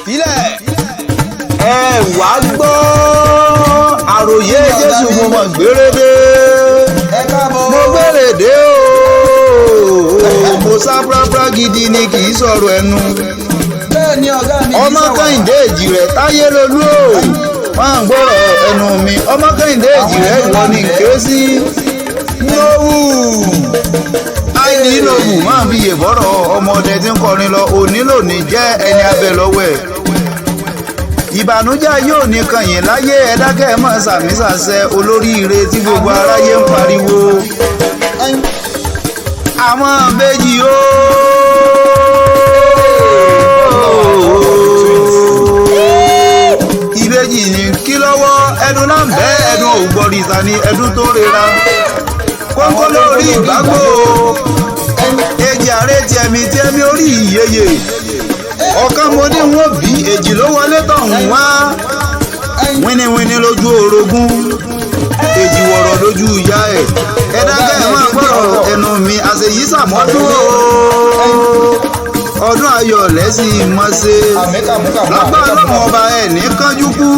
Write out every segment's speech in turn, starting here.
Ilẹ̀ ẹ wá gbọ́ àròyé Jésù mo mọ̀ gbérédé mo gbérédé o mo sá pàápàá gidi ni kì í sọ̀rọ̀ ẹnu ọmọ Kẹ́hìndé Èjìrẹ́ táyé lolú o máa ń gbọ́rọ̀ ẹnu mi ọmọ Kẹ́hìndé Èjìrẹ́ ìwọ ni ké sí lówù àìní lòwù máa ń fi yè bọ́rọ̀ ọmọdé tí ń kọrin lọ òní lòní jẹ́ ẹni abẹ lọ́wọ́ ẹ̀ ìbànújẹ́ yóò ní kànyìn láyé ẹ̀dákẹ́ mọ̀ sàmísàṣẹ olóríire tí gbogbo aráyé ń pariwo àwọn méjì ó ìbejì ní kí lọ́wọ́ ẹnu náà bẹ́ ẹnu ògbọ́dì ìsàní ẹdún tó rera kókó lórí ìgbàgbó èjì ààrẹ tiẹ̀mí tiẹ̀mí orí ìyeyè ọ̀kan mo ní wọ́n bí èjì ló wọlé tọ̀hún wá wíníwíní lójú orogún èjì wọ̀rọ̀ lójú ìyá ẹ̀ ẹ̀dákẹ́ ẹ̀ máa gbọ́rọ̀ ẹnu mi àṣeyí sàmọ́dún ọdún ayọ̀ lẹ́sìn mọ́ṣe lágbára lọ́wọ́ ọba ẹ̀ ní kánjú kú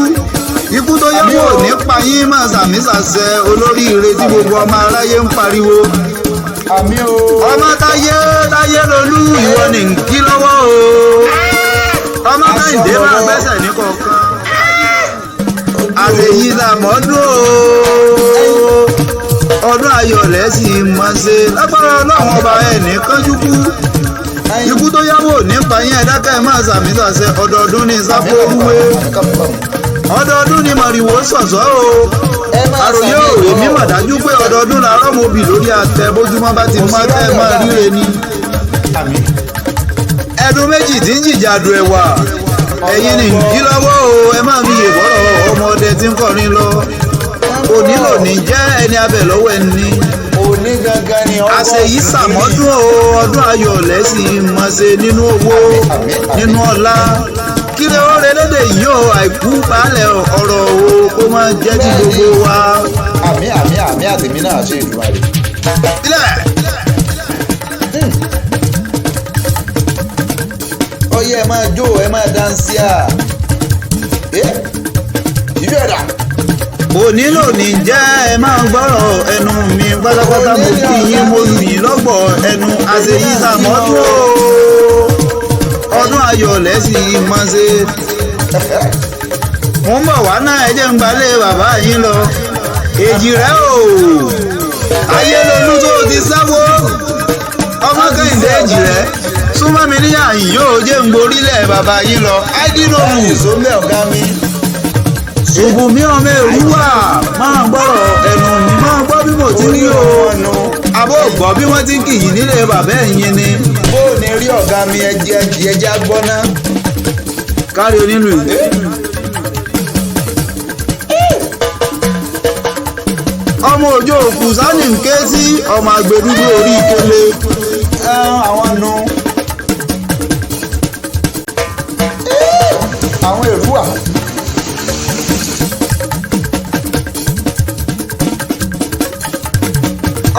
ikú tó yẹ kó ní payín máa sàmísàṣẹ olóríire tí gbogbo ọmọ aráyé ń pariwo ọmọ táyé lolú ìwọ ní kí lọ́wọ́ o ọmọ Kẹ́hìndé máa gbẹ́sẹ̀ ní kọ̀ọ̀kan àṣeyí làmọ́dún ọdún ayọ̀ lẹ́sìn mọ́ṣe lágbára ọlọ́run ọba ẹ̀ ní kánjú kú ikú tó yáwó nípa yín ẹ̀dákẹ́ máa sàmísàṣẹ ọdọọdún ní sápò olúwe ọdọọdún ní màrìwò sọ̀sọ́ o àròyé òwe mímọ̀ dájú pé ọdọọdún làárọ̀ mo bì lórí àtẹ bójúmọ́ bá ti mọ́ tẹ́ máa ríre ni ẹdun méjì tí ń jìjàdù ẹ̀wà ẹ̀yin ní kí lọ́wọ́ o ẹ máa fi yè bọ́rọ̀ ọmọdé tí ń kọrin lọ òní lòní jẹ́ ẹni abẹ lọ́wọ́ ẹni àṣeyí sàmọ́dún o ọdún ayọ̀ lẹ́sìn mọ́ṣe nínú owó nínú ọlá kí lè ó relédè yìí o àìkú balẹ̀ ọ̀rọ̀ o kó máa jẹ́ ti gbogbo wa. àmì àtẹ̀mí náà ṣe ìdúrà rẹ̀. ilẹ̀. ọyẹ ẹ máa jó ẹ máa dáńsíà ìlú ẹ̀dá. òní lòní jẹ́ ẹ máa gbọ́rọ̀ ẹnu mi pátápátá mo kí yín mo lù yín lọ́gbọ̀ ẹnu àṣeyí sàmọ́dún o ọdún ayọ̀ lẹ́sìn mọ́ṣe mo ń bọ̀ wá náà ẹ jẹ́ ń gbalẹ̀ bàbá yín lọ Èjìrẹ́ o ayé lolú tó ti sáwó ọmọ Kẹ́hìndé Èjìrẹ́ súnmọ́ mi níyà yìí yóò jẹ́ ń gborílẹ̀ bàbá yín lọ áìdínlóhùn ìsọmẹ́ ọ̀gá mi. ṣùgbọ́n mi ọmọ èrúwà máa gbọ́rọ̀ ẹnu mi máa gbọ́ bí mo ti rí o àbó gbọ́ bí wọ́n ti ń kì í nílé bàbá ẹ̀yìn ni. bó o ní rí ọ̀gá mi ẹja gbọ́ná. kárí onílù yìí. ọmọ òjò òkú sani ń ké sí ọmọ àgbẹ̀dúdú orí ìkele. àwọn nu àwọn èrúwà.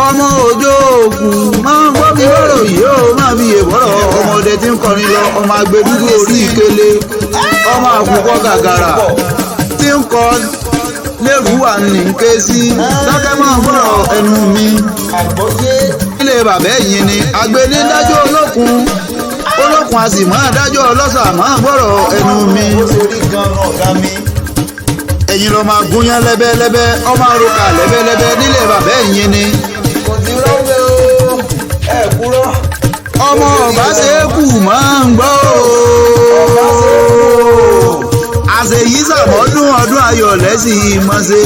ọmọ òjò òkú máa ń gbọ́ bí bọ́rọ̀ yìí ó máa fi yè bọ́rọ̀ ọmọdé tí ń kọrin lọ ọmọ àgbẹ̀dúdú orí ìkele ọmọ àkùkọ gàgàrà tí ń kọ lérúwà ní ké sí dákẹ́ máa gbọ́rọ̀ ẹnu mi. ilé bàbá ẹ̀yìn ni àgbẹ̀lé dájọ́ olókun a sì máa dájọ́ ọlọ́sà máa gbọ́rọ̀ ẹnu mi. ẹ̀yin lọ máa gúnyán lẹ́bẹ́lẹ́bẹ́ ọmọ àròkà lẹ́bẹ́lẹ́bẹ́ nílé bàbá ẹ̀yìn ni. ọmọ ọba ṣe é kù máa ń gbọ́ àṣeyí sàmọ́dún ọdún ayọ̀ lẹ́sìn mọ́ṣe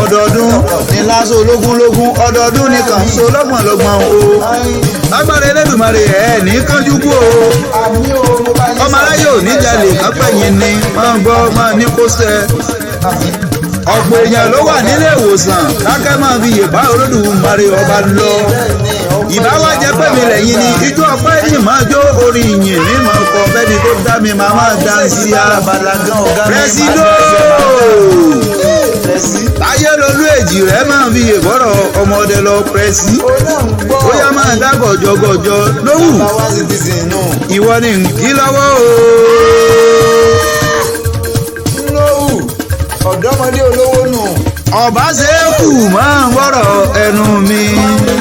ọdọọdún ní lásán ológúnlógún ọdọọdún ní kàńsó lọ́gbọ̀nlọ́gbọ̀n o lágbára Elédùmarè ẹ̀ ní kánjú kú o ọmọ aráyé ò ní jalè kápẹ́yìn ni máa ń gbọ́ máa ní kó sẹ́ ọ̀pọ̀ èèyàn ló wà nílé ìwòsàn lákẹ́ máa fi yèbá Olódùmarè ọba lọ ìbá wá jẹ́ pé mi lẹ́yìn ni ijó ọpẹ́ yìí máa jó orin ìyìn ní mọ̀ ọkọ̀ bẹ́ni tó dá mi máa máa dá sí abala gan ọ̀gá mi. Presido pẹ́sí. láyé lolú èjì rẹ̀ máa fi ìbọ̀rọ̀ ọmọdé lọ pẹ́sí. ó náà ń gbọ́. ó yá máa dá gọ̀jọ̀gọ̀jọ̀ lówù. bàbá wa sì ti sìn nù. ìwọ ni nkí lọ́wọ́ o. lówù ọ̀dọ́mọdé olówó nù. ọba ṣe é kù máa ń gbọ́rọ̀ ẹnu mi.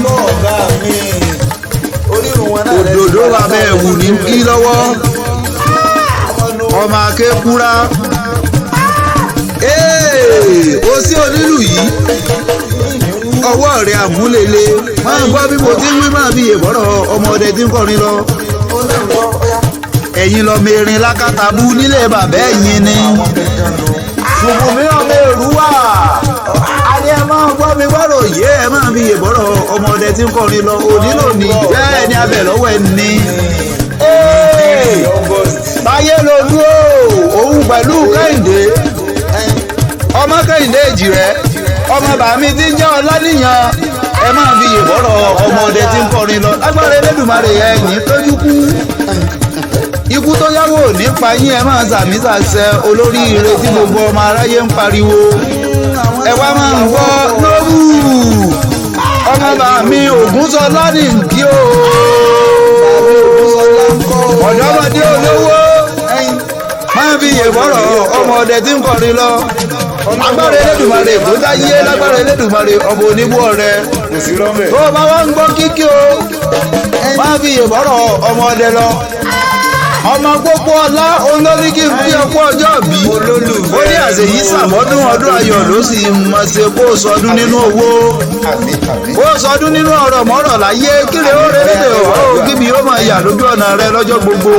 gbọ́ ọ̀gá mi. orírun wọn náà rẹ̀ òdòdó wa bẹ́ẹ̀ wù ní kí lọ́wọ́. ọmọ akékúra. ó sí onílù yìí. ọwọ́ rẹ̀ àmúlélẹ̀. máa ń gbọ́ bí mo ti ń wí máa fi ìbọ̀rọ̀ ọmọdé tí ń kọrin lọ. ó náà ń gbọ́ ọ̀yá. ẹ̀yin lọ mẹ́rin lákàtàbú nílé bàbá ẹ̀yin ni. ṣùgbọ́n mi ò lè rú wà. a ní ẹ máa gbọ́ mi gbọ́dọ̀ yé ẹ máa fi ìbọ̀rọ̀ ọmọdé tí ń kọrin lọ. òní lónìí bẹ́ẹ̀ ni abẹ lọ́wọ́ ẹ ní. báyé ló dúró òun pẹ̀lú kẹ́hìndé. ọmọ kẹ́hìndé èjì rẹ̀ ọmọ bàmí tí ń jẹ́ ọlánìyàn. ẹ máa fi ìbọ̀rọ̀ ọmọdé tí ń kọrin lọ. lágbára Elédùmarè ẹ̀yìn tójú kú. ikú tó yáwó nípa yín ẹ máa sàmì sàṣẹ olóríire tí gbogbo ọmọ aráyé ń pariwo. ẹ wá máa ń gbọ́ lówù. ọmọ bàmí Ògúnṣọlá nìkí o. ọ̀dọ́mọdé olówó máa fi ìbọ̀rọ̀ ọmọdé tí ń kọrin lọ. lágbára Elédùmarè kó dáyé lágbára Elédùmarè ọmọ oníbú ọrẹ. kò sí rọ́mẹ̀. tó o bá wá ń gbọ́ kíkí o máa fi ìbọ̀rọ̀ ọmọdé lọ. ọmọ gbogbo ọlá olórí kí n fi ọkọ ọjọ́ bí. ó ní àṣeyí sàmọ́dún ọdún ayọ̀ ló sì mọ̀ ṣe kó sọdún nínú owó. kó sọdún nínú ọ̀rọ̀ mọ́rọ̀ láyé kíre ó rẹ́lẹ́dẹ̀ ọ̀rọ̀ kíbi ó máa yà lójú ọ̀nà rẹ lọ́jọ́ gbogbo.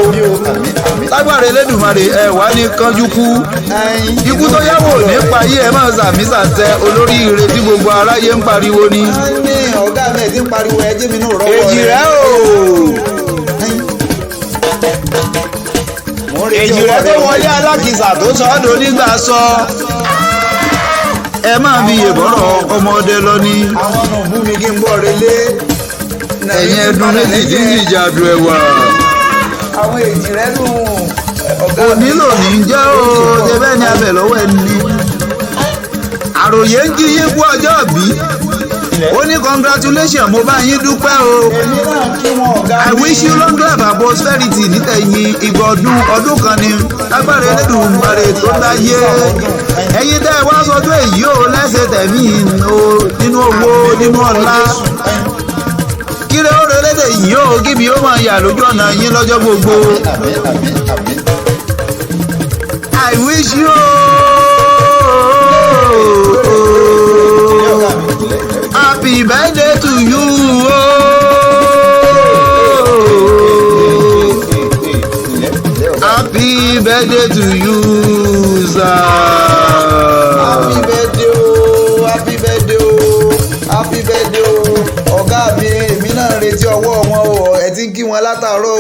lágbára Elédùmarè ẹ wá ní kánjú kú. ikú tó yáwó nípa yí ẹ máa sàmì sàṣẹ olórí ire tí gbogbo aráyé ń pariwo ni. ọ̀gá mi ẹ̀ ti ń pariwo ẹjẹ́ mi náà rọ́wọ́ rẹ̀. èjì rẹ o. èjì rẹ tó wọlé alákìsà tó sọ ọ́ donígbà sọ. ẹ máa fi ìbọ̀rọ̀ ọmọdé lọ ní. àwọn ọmọ bú mi kí n bọ̀ relé. ẹ̀yin ẹdun méjì tí ń jìjà du ẹwà. àwọn èjì rẹ nù. òní lòní jẹ́ o ṣe bẹ́ẹ̀ ni abẹ lọ́wọ́ ẹni. àròyé ń kí yín kú ọjọ́ bí. ó ní congratulations mo bá yín dúpẹ́ o. èmi náà kí wọn ọ̀gá mi. I wish you long life and prosperity nítẹ̀yìn ìgbà ọdún kan ni lágbára Elédùmarè tó dáyé. ẹ̀yin tẹ́ ẹ wá sọdún èyí o lẹ́sẹ̀ tẹ̀mí o nínú owó nínú ọlá. kíre ó rẹ lédè yìí o kíbi ó máa yà lójú ọ̀nà yín lọ́jọ́ gbogbo. I wish you happy birthday to you. Happy birthday to you, sir. happy birthday o happy birthday o happy birthday o ọ̀gá mi èmi náà ń retí ọwọ́ wọn o ẹ ti ń kí wọn látàárọ̀.